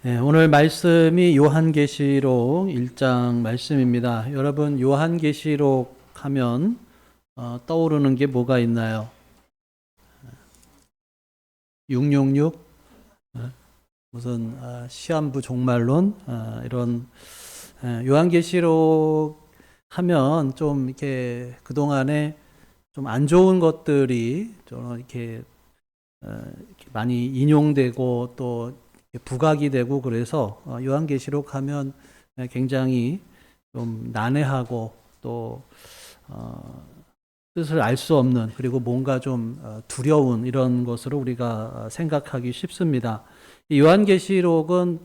네, 오늘 말씀이 요한계시록 1장 말씀입니다. 여러분 요한계시록 하면 떠오르는 게 뭐가 있나요? 666 무슨 시한부 종말론 이런 요한계시록 하면 좀 이렇게 그동안에 좀 안 좋은 것들이 좀 이렇게 많이 인용되고 또 부각이 되고 그래서 요한계시록 하면 굉장히 좀 난해하고 또 뜻을 알 수 없는 그리고 뭔가 좀 두려운 이런 것으로 우리가 생각하기 쉽습니다. 이 요한계시록은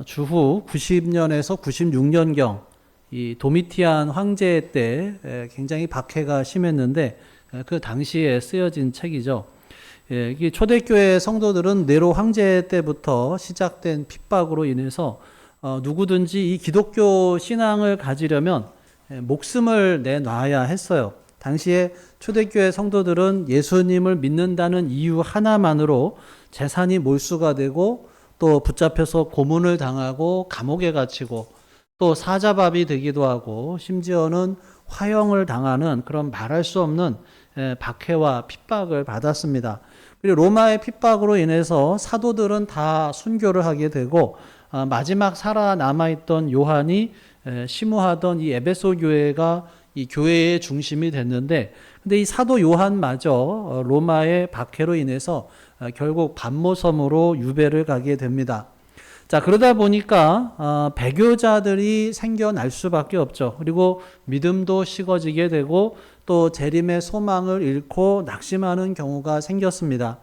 주후 90년에서 96년경 이 도미티안 황제 때 굉장히 박해가 심했는데 그 당시에 쓰여진 책이죠. 이 초대교회 성도들은 네로 황제 때부터 시작된 핍박으로 인해서 누구든지 이 기독교 신앙을 가지려면 목숨을 내놔야 했어요. 당시에 초대교회 성도들은 예수님을 믿는다는 이유 하나만으로 재산이 몰수가 되고 또 붙잡혀서 고문을 당하고 감옥에 갇히고 또 사자밥이 되기도 하고 심지어는 화형을 당하는 그런 말할 수 없는 박해와 핍박을 받았습니다. 그리고 로마의 핍박으로 인해서 사도들은 다 순교를 하게 되고 마지막 살아남아있던 요한이 심우하던 이 에베소 교회가 이 교회의 중심이 됐는데 근데 이 사도 요한마저 로마의 박해로 인해서 결국 반모섬으로 유배를 가게 됩니다. 자, 그러다 보니까 배교자들이 생겨날 수밖에 없죠. 그리고 믿음도 식어지게 되고 또 재림의 소망을 잃고 낙심하는 경우가 생겼습니다.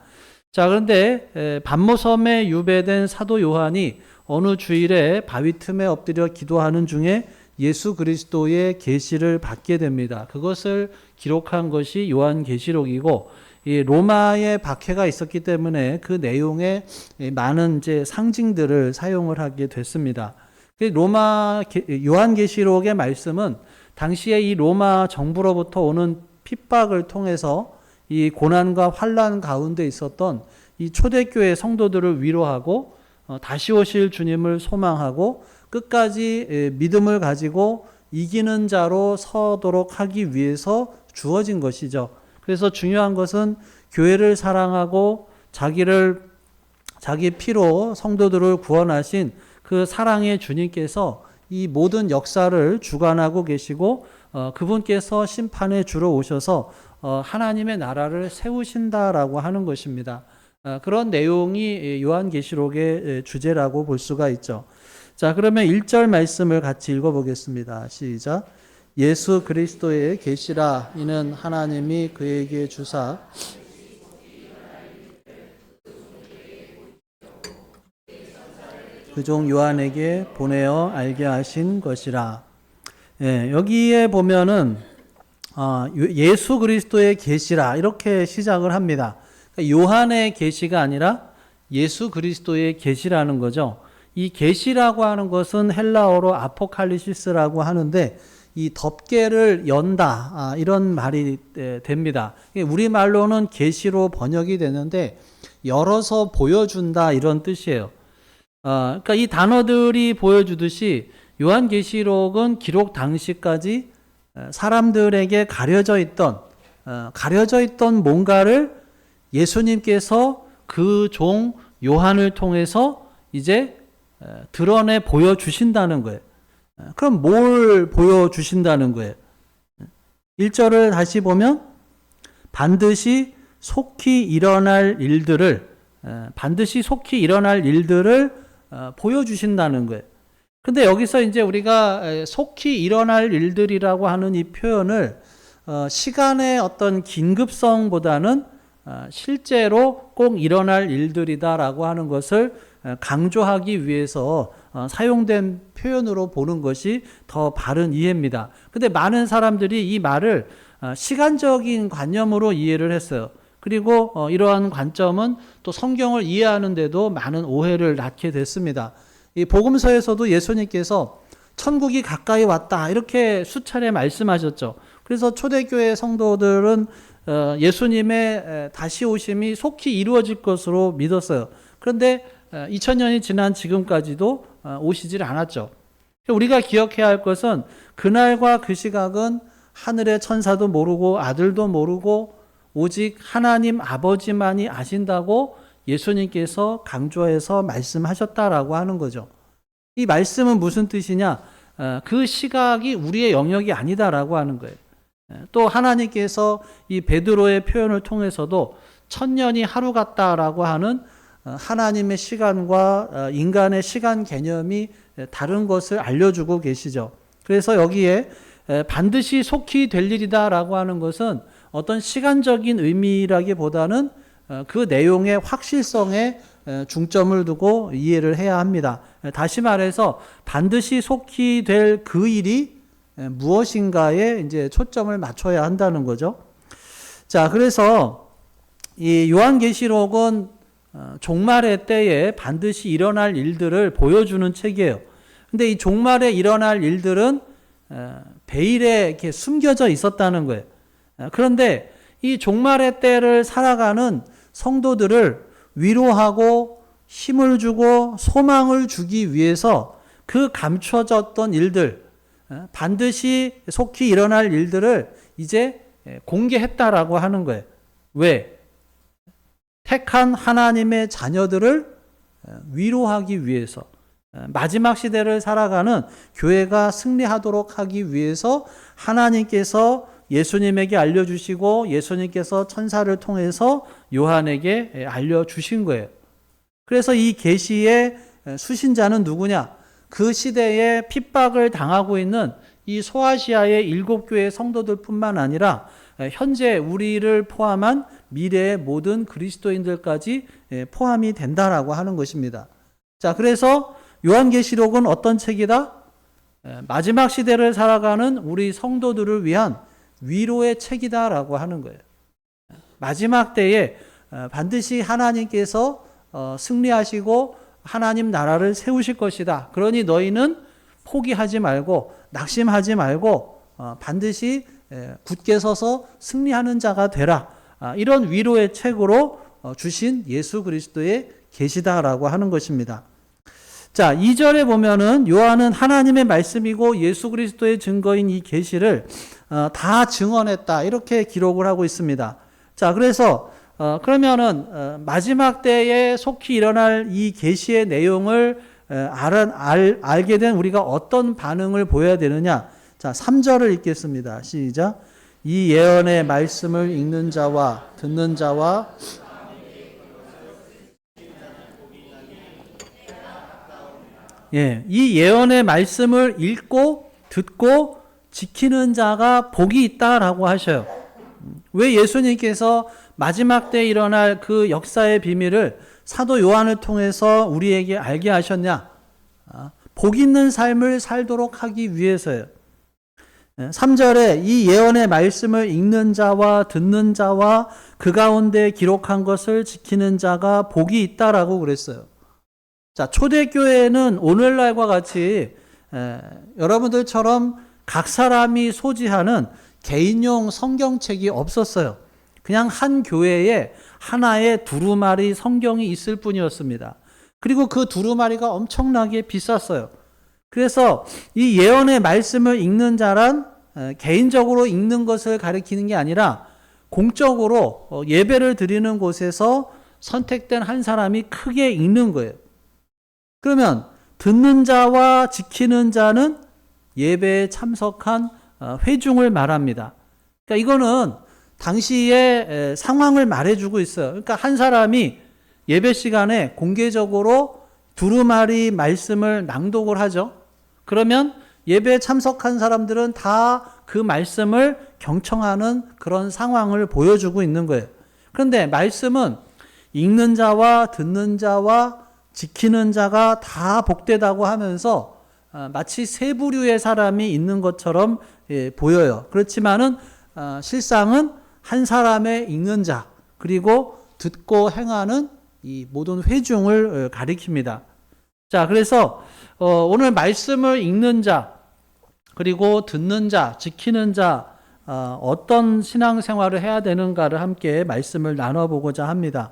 자, 그런데 반모섬에 유배된 사도 요한이 어느 주일에 바위 틈에 엎드려 기도하는 중에 예수 그리스도의 계시를 받게 됩니다. 그것을 기록한 것이 요한계시록이고 이 로마의 박해가 있었기 때문에 그 내용에 많은 이제 상징들을 사용을 하게 됐습니다. 요한계시록의 말씀은 당시에 이 로마 정부로부터 오는 핍박을 통해서 이 고난과 환난 가운데 있었던 이 초대교회 성도들을 위로하고 다시 오실 주님을 소망하고 끝까지 믿음을 가지고 이기는 자로 서도록 하기 위해서 주어진 것이죠. 그래서 중요한 것은 교회를 사랑하고 자기 피로 성도들을 구원하신 그 사랑의 주님께서 이 모든 역사를 주관하고 계시고 그분께서 심판의 주로 오셔서 하나님의 나라를 세우신다라고 하는 것입니다. 그런 내용이 요한계시록의 주제라고 볼 수가 있죠. 자, 그러면 1절 말씀을 같이 읽어보겠습니다. 시작. 예수 그리스도의 계시라 이는 하나님이 그에게 주사 그 종 요한에게 보내어 알게 하신 것이라. 여기에 보면은 예수 그리스도의 계시라 이렇게 시작을 합니다. 그러니까 요한의 계시가 아니라 예수 그리스도의 계시라는 거죠. 이 계시라고 하는 것은 헬라어로 아포칼리시스라고 하는데 이 덮개를 연다 이런 말이 됩니다. 우리말로는 계시로 번역이 되는데 열어서 보여준다 이런 뜻이에요. 그러니까 이 단어들이 보여주듯이 요한계시록은 기록 당시까지 사람들에게 가려져 있던 뭔가를 예수님께서 그 종 요한을 통해서 이제 드러내 보여주신다는 거예요. 그럼 뭘 보여주신다는 거예요? 1절을 다시 보면 반드시 속히 일어날 일들을 보여주신다는 거예요. 근데 여기서 이제 우리가 속히 일어날 일들이라고 하는 이 표현을 시간의 어떤 긴급성보다는 실제로 꼭 일어날 일들이다라고 하는 것을 강조하기 위해서 사용된 표현으로 보는 것이 더 바른 이해입니다. 근데 많은 사람들이 이 말을 시간적인 관념으로 이해를 했어요. 그리고 이러한 관점은 또 성경을 이해하는데도 많은 오해를 낳게 됐습니다. 이 복음서에서도 예수님께서 천국이 가까이 왔다 이렇게 수차례 말씀하셨죠. 그래서 초대교회 성도들은 예수님의 다시 오심이 속히 이루어질 것으로 믿었어요. 그런데 2000년이 지난 지금까지도 오시질 않았죠. 우리가 기억해야 할 것은 그날과 그 시각은 하늘의 천사도 모르고 아들도 모르고 오직 하나님 아버지만이 아신다고 예수님께서 강조해서 말씀하셨다라고 하는 거죠. 이 말씀은 무슨 뜻이냐? 그 시각이 우리의 영역이 아니다라고 하는 거예요. 또 하나님께서 이 베드로의 표현을 통해서도 천년이 하루 같다라고 하는 하나님의 시간과 인간의 시간 개념이 다른 것을 알려주고 계시죠. 그래서 여기에 반드시 속히 될 일이다라고 하는 것은 어떤 시간적인 의미라기보다는 그 내용의 확실성에 중점을 두고 이해를 해야 합니다. 다시 말해서 반드시 속히 될 그 일이 무엇인가에 이제 초점을 맞춰야 한다는 거죠. 자, 그래서 이 요한계시록은 종말의 때에 반드시 일어날 일들을 보여주는 책이에요. 근데 이 종말에 일어날 일들은 베일에 이렇게 숨겨져 있었다는 거예요. 그런데 이 종말의 때를 살아가는 성도들을 위로하고 힘을 주고 소망을 주기 위해서 그 감춰졌던 일들, 반드시 속히 일어날 일들을 이제 공개했다라고 하는 거예요. 왜? 택한 하나님의 자녀들을 위로하기 위해서, 마지막 시대를 살아가는 교회가 승리하도록 하기 위해서 하나님께서 예수님에게 알려주시고 예수님께서 천사를 통해서 요한에게 알려주신 거예요. 그래서 이 계시의 수신자는 누구냐? 그 시대에 핍박을 당하고 있는 이 소아시아의 7교회 성도들뿐만 아니라 현재 우리를 포함한 미래의 모든 그리스도인들까지 포함이 된다라고 하는 것입니다. 자, 그래서 요한계시록은 어떤 책이다? 마지막 시대를 살아가는 우리 성도들을 위한 위로의 책이다라고 하는 거예요. 마지막 때에 반드시 하나님께서 승리하시고 하나님 나라를 세우실 것이다. 그러니 너희는 포기하지 말고 낙심하지 말고 반드시 굳게 서서 승리하는 자가 되라. 이런 위로의 책으로 주신 예수 그리스도의 계시다라고 하는 것입니다. 자, 2절에 보면은 요한은 하나님의 말씀이고 예수 그리스도의 증거인 이 계시를 다 증언했다. 이렇게 기록을 하고 있습니다. 자, 그래서 그러면은 마지막 때에 속히 일어날 이 계시의 내용을 알게 된 우리가 어떤 반응을 보여야 되느냐? 자, 3절을 읽겠습니다. 시작. 이 예언의 말씀을 읽는 자와 듣는 자와 이 예언의 말씀을 읽고 듣고 지키는 자가 복이 있다라고 하셔요. 왜 예수님께서 마지막 때에 일어날 그 역사의 비밀을 사도 요한을 통해서 우리에게 알게 하셨냐? 복 있는 삶을 살도록 하기 위해서요. 3절에 이 예언의 말씀을 읽는 자와 듣는 자와 그 가운데 기록한 것을 지키는 자가 복이 있다라고 그랬어요. 자, 초대교회는 오늘날과 같이 여러분들처럼 각 사람이 소지하는 개인용 성경책이 없었어요. 그냥 한 교회에 하나의 두루마리 성경이 있을 뿐이었습니다. 그리고 그 두루마리가 엄청나게 비쌌어요. 그래서 이 예언의 말씀을 읽는 자란 개인적으로 읽는 것을 가리키는 게 아니라 공적으로 예배를 드리는 곳에서 선택된 한 사람이 크게 읽는 거예요. 그러면 듣는 자와 지키는 자는 예배에 참석한 회중을 말합니다. 그러니까 이거는 당시의 상황을 말해주고 있어요. 그러니까 한 사람이 예배 시간에 공개적으로 두루마리 말씀을 낭독을 하죠. 그러면 예배에 참석한 사람들은 다 그 말씀을 경청하는 그런 상황을 보여주고 있는 거예요. 그런데 말씀은 읽는 자와 듣는 자와 지키는 자가 다 복되다고 하면서 마치 세 부류의 사람이 있는 것처럼 보여요. 그렇지만은 실상은 한 사람의 읽는 자 그리고 듣고 행하는 이 모든 회중을 가리킵니다. 자, 그래서 오늘 말씀을 읽는 자 그리고 듣는 자, 지키는 자 어떤 신앙생활을 해야 되는가를 함께 말씀을 나눠보고자 합니다.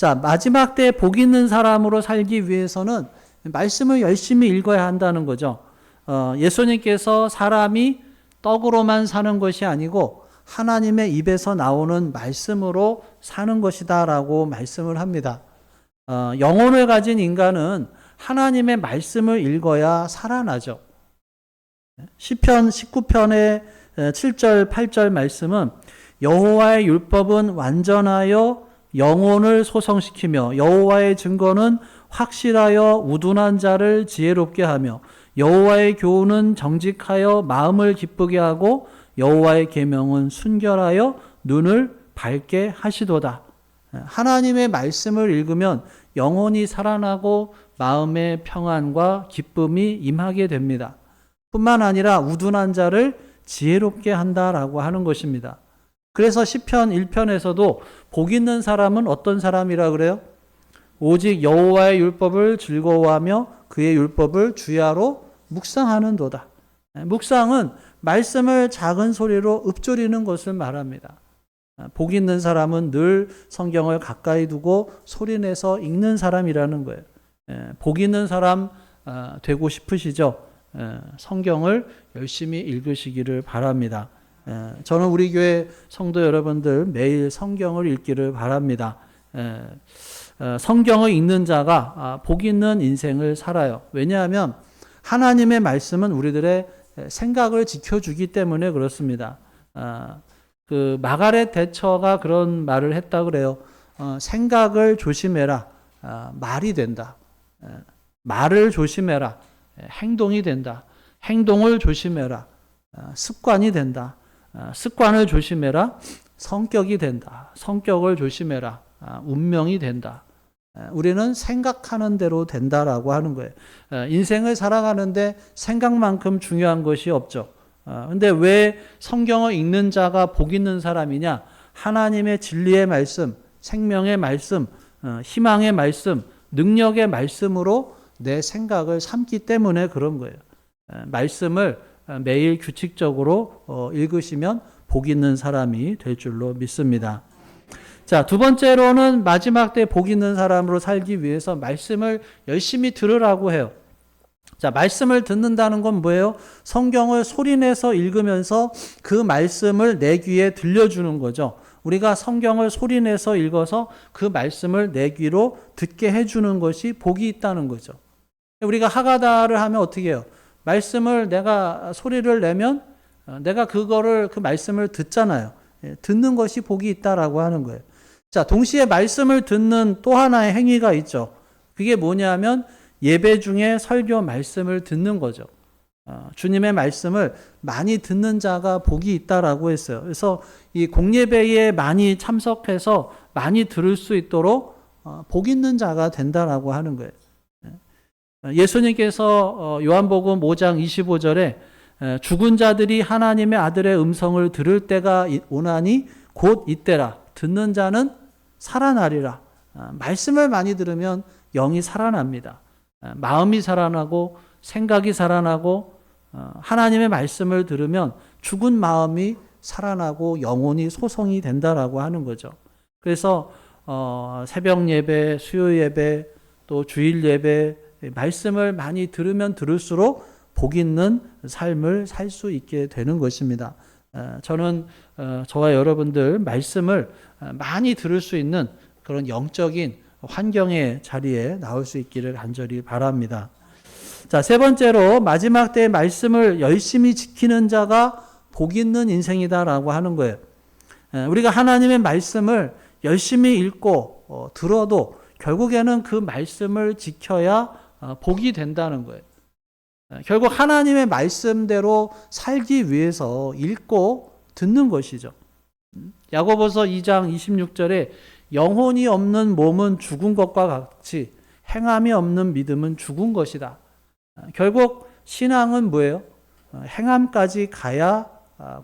자, 마지막 때에 복 있는 사람으로 살기 위해서는 말씀을 열심히 읽어야 한다는 거죠. 예수님께서 사람이 떡으로만 사는 것이 아니고 하나님의 입에서 나오는 말씀으로 사는 것이다 라고 말씀을 합니다. 영혼을 가진 인간은 하나님의 말씀을 읽어야 살아나죠. 시편 19편의 7절 8절 말씀은 여호와의 율법은 완전하여 영혼을 소성시키며 여호와의 증거는 확실하여 우둔한 자를 지혜롭게 하며 여호와의 교훈은 정직하여 마음을 기쁘게 하고 여호와의 계명은 순결하여 눈을 밝게 하시도다. 하나님의 말씀을 읽으면 영혼이 살아나고 마음의 평안과 기쁨이 임하게 됩니다. 뿐만 아니라 우둔한 자를 지혜롭게 한다라고 하는 것입니다. 그래서 시편 1편에서도 복 있는 사람은 어떤 사람이라 그래요? 오직 여호와의 율법을 즐거워하며 그의 율법을 주야로 묵상하는도다. 묵상은 말씀을 작은 소리로 읊조리는 것을 말합니다. 복 있는 사람은 늘 성경을 가까이 두고 소리내서 읽는 사람이라는 거예요. 복 있는 사람 되고 싶으시죠? 성경을 열심히 읽으시기를 바랍니다. 저는 우리 교회 성도 여러분들 매일 성경을 읽기를 바랍니다. 성경을 읽는 자가 복 있는 인생을 살아요. 왜냐하면 하나님의 말씀은 우리들의 생각을 지켜주기 때문에 그렇습니다. 그 마가렛 대처가 그런 말을 했다 그래요. 생각을 조심해라. 말이 된다. 말을 조심해라. 행동이 된다. 행동을 조심해라. 습관이 된다. 습관을 조심해라. 성격이 된다. 성격을 조심해라. 운명이 된다. 우리는 생각하는 대로 된다라고 하는 거예요. 인생을 살아가는데 생각만큼 중요한 것이 없죠. 근데 왜 성경을 읽는 자가 복 있는 사람이냐? 하나님의 진리의 말씀, 생명의 말씀, 희망의 말씀, 능력의 말씀으로 내 생각을 삼기 때문에 그런 거예요. 말씀을 매일 규칙적으로 읽으시면 복 있는 사람이 될 줄로 믿습니다. 자, 두 번째로는 마지막 때 복 있는 사람으로 살기 위해서 말씀을 열심히 들으라고 해요. 자, 말씀을 듣는다는 건 뭐예요? 성경을 소리내서 읽으면서 그 말씀을 내 귀에 들려주는 거죠. 우리가 성경을 소리내서 읽어서 그 말씀을 내 귀로 듣게 해주는 것이 복이 있다는 거죠. 우리가 하가다를 하면 어떻게 해요? 말씀을 내가 소리를 내면 내가 그 말씀을 듣잖아요. 듣는 것이 복이 있다라고 하는 거예요. 자, 동시에 말씀을 듣는 또 하나의 행위가 있죠. 그게 뭐냐면 예배 중에 설교 말씀을 듣는 거죠. 주님의 말씀을 많이 듣는 자가 복이 있다라고 했어요. 그래서 이 공예배에 많이 참석해서 많이 들을 수 있도록 복 있는 자가 된다라고 하는 거예요. 예수님께서 요한복음 5장 25절에 죽은 자들이 하나님의 아들의 음성을 들을 때가 오나니 곧 이때라. 듣는 자는 살아나리라. 말씀을 많이 들으면 영이 살아납니다. 마음이 살아나고 생각이 살아나고 하나님의 말씀을 들으면 죽은 마음이 살아나고 영혼이 소성이 된다라고 하는 거죠. 그래서 새벽 예배, 수요 예배, 또 주일 예배 말씀을 많이 들으면 들을수록 복 있는 삶을 살 수 있게 되는 것입니다. 저는 저와 여러분들 말씀을 많이 들을 수 있는 그런 영적인 환경의 자리에 나올 수 있기를 간절히 바랍니다. 자, 세 번째로 마지막 때의 말씀을 열심히 지키는 자가 복 있는 인생이다라고 하는 거예요. 우리가 하나님의 말씀을 열심히 읽고 들어도 결국에는 그 말씀을 지켜야 복이 된다는 거예요. 결국 하나님의 말씀대로 살기 위해서 읽고 듣는 것이죠. 야고보서 2장 26절에 영혼이 없는 몸은 죽은 것과 같이 행함이 없는 믿음은 죽은 것이다. 결국 신앙은 뭐예요? 행함까지 가야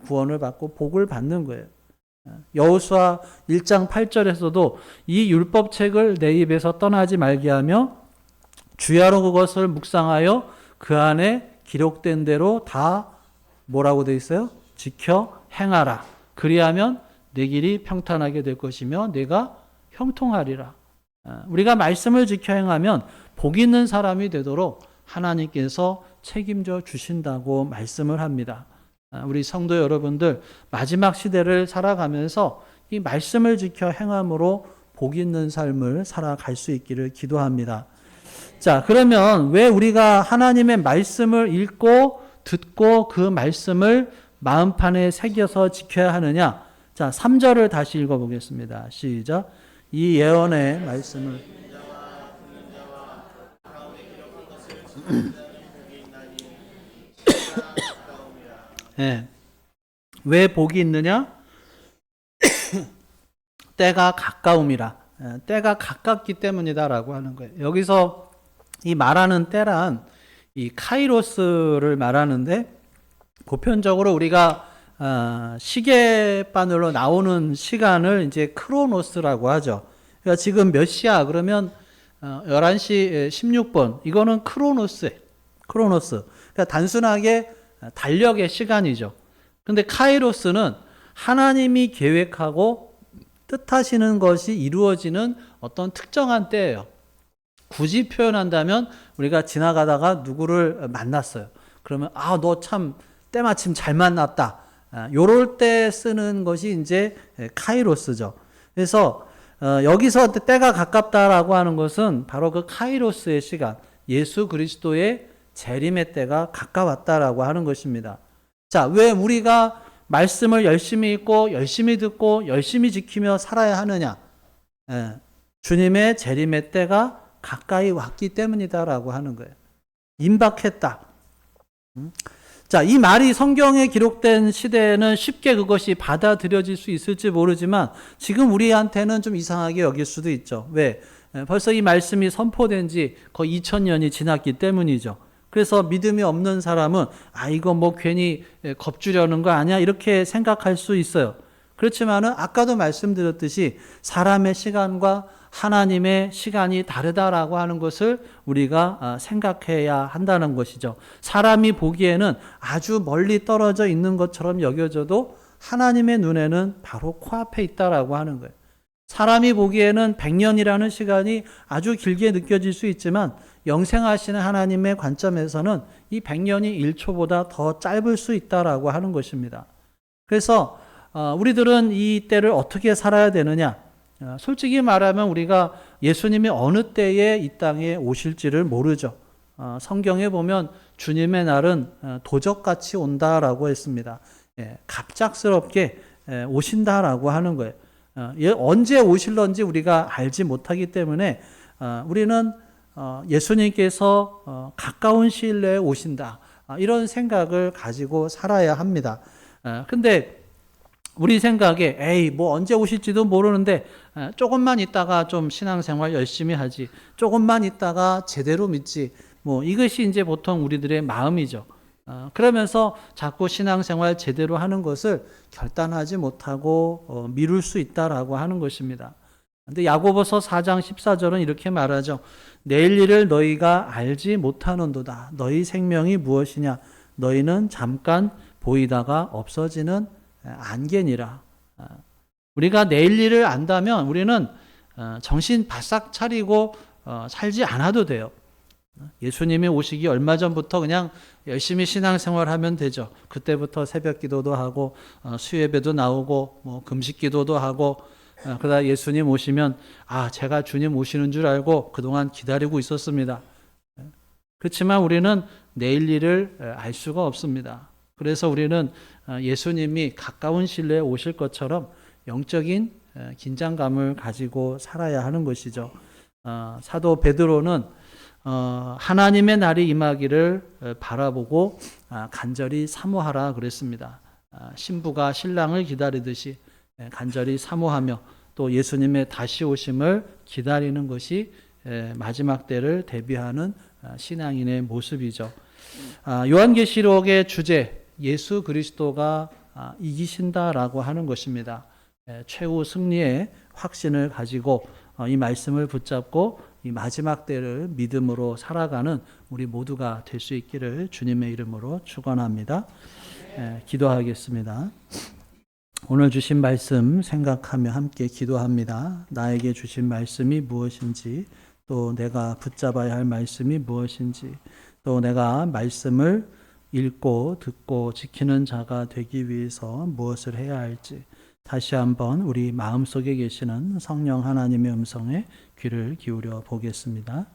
구원을 받고 복을 받는 거예요. 여호수아 1장 8절에서도 이 율법책을 내 입에서 떠나지 말게 하며 주야로 그것을 묵상하여 그 안에 기록된 대로 다 뭐라고 되어 있어요? 지켜 행하라. 그리하면 내 길이 평탄하게 될 것이며 내가 형통하리라. 우리가 말씀을 지켜 행하면 복 있는 사람이 되도록 하나님께서 책임져 주신다고 말씀을 합니다. 우리 성도 여러분들 마지막 시대를 살아가면서 이 말씀을 지켜 행함으로 복 있는 삶을 살아갈 수 있기를 기도합니다. 자, 그러면 왜 우리가 하나님의 말씀을 읽고 듣고 그 말씀을 마음판에 새겨서 지켜야 하느냐? 자, 3절을 다시 읽어보겠습니다. 시작. 이 예언의 말씀을 네. 왜 복이 있느냐? 때가 가까움이라. 때가 가깝기 때문이다라고 하는 거예요. 여기서 이 말하는 때란 이 카이로스를 말하는데 보편적으로 우리가 시계바늘로 나오는 시간을 이제 크로노스라고 하죠. 그러니까 지금 몇 시야? 그러면 11시 16분. 이거는 크로노스. 그러니까 단순하게 달력의 시간이죠. 근데 카이로스는 하나님이 계획하고 뜻하시는 것이 이루어지는 어떤 특정한 때예요. 굳이 표현한다면 우리가 지나가다가 누구를 만났어요. 그러면 너 참 때마침 잘 만났다. 요럴 때 쓰는 것이 이제 카이로스죠. 그래서 여기서 때가 가깝다라고 하는 것은 바로 그 카이로스의 시간, 예수 그리스도의 재림의 때가 가까웠다라고 하는 것입니다. 자, 왜 우리가 말씀을 열심히 읽고 열심히 듣고 열심히 지키며 살아야 하느냐? 주님의 재림의 때가 가까이 왔기 때문이다라고 하는 거예요. 임박했다. 자, 이 말이 성경에 기록된 시대에는 쉽게 그것이 받아들여질 수 있을지 모르지만 지금 우리한테는 좀 이상하게 여길 수도 있죠. 왜? 벌써 이 말씀이 선포된 지 거의 2000년이 지났기 때문이죠. 그래서 믿음이 없는 사람은 이거 뭐 괜히 겁주려는 거 아니야? 이렇게 생각할 수 있어요. 그렇지만은 아까도 말씀드렸듯이 사람의 시간과 하나님의 시간이 다르다라고 하는 것을 우리가 생각해야 한다는 것이죠. 사람이 보기에는 아주 멀리 떨어져 있는 것처럼 여겨져도 하나님의 눈에는 바로 코앞에 있다라고 하는 거예요. 사람이 보기에는 100년이라는 시간이 아주 길게 느껴질 수 있지만 영생하시는 하나님의 관점에서는 이 100년이 1초보다 더 짧을 수 있다라고 하는 것입니다. 그래서 우리들은 이 때를 어떻게 살아야 되느냐? 솔직히 말하면 우리가 예수님이 어느 때에 이 땅에 오실지를 모르죠. 성경에 보면 주님의 날은 도적같이 온다라고 했습니다. 갑작스럽게 오신다라고 하는 거예요. 언제 오실런지 우리가 알지 못하기 때문에 우리는 예수님께서 가까운 시일 내에 오신다. 이런 생각을 가지고 살아야 합니다. 근데 우리 생각에 뭐 언제 오실지도 모르는데 조금만 있다가 좀 신앙생활 열심히 하지, 조금만 있다가 제대로 믿지, 뭐 이것이 이제 보통 우리들의 마음이죠. 그러면서 자꾸 신앙생활 제대로 하는 것을 결단하지 못하고 미룰 수 있다라고 하는 것입니다. 근데 야고보서 4장 14절은 이렇게 말하죠. 내일 일을 너희가 알지 못하는도다. 너희 생명이 무엇이냐? 너희는 잠깐 보이다가 없어지는 안개니라. 우리가 내일 일을 안다면 우리는 정신 바싹 차리고 살지 않아도 돼요. 예수님이 오시기 얼마 전부터 그냥 열심히 신앙생활하면 되죠. 그때부터 새벽 기도도 하고 수예배도 나오고 뭐 금식 기도도 하고 그러다 예수님 오시면 제가 주님 오시는 줄 알고 그동안 기다리고 있었습니다. 그렇지만 우리는 내일 일을 알 수가 없습니다. 그래서 우리는 예수님이 가까운 시일 내에 오실 것처럼 영적인 긴장감을 가지고 살아야 하는 것이죠. 사도 베드로는 하나님의 날이 임하기를 바라보고 간절히 사모하라 그랬습니다. 신부가 신랑을 기다리듯이 간절히 사모하며 또 예수님의 다시 오심을 기다리는 것이 마지막 때를 대비하는 신앙인의 모습이죠. 요한계시록의 주제 예수 그리스도가 이기신다라고 하는 것입니다. 최후 승리의 확신을 가지고 이 말씀을 붙잡고 이 마지막 때를 믿음으로 살아가는 우리 모두가 될 수 있기를 주님의 이름으로 축원합니다. 기도하겠습니다. 오늘 주신 말씀 생각하며 함께 기도합니다. 나에게 주신 말씀이 무엇인지, 또 내가 붙잡아야 할 말씀이 무엇인지, 또 내가 말씀을 읽고 듣고 지키는 자가 되기 위해서 무엇을 해야 할지, 다시 한번 우리 마음속에 계시는 성령 하나님의 음성에 귀를 기울여 보겠습니다.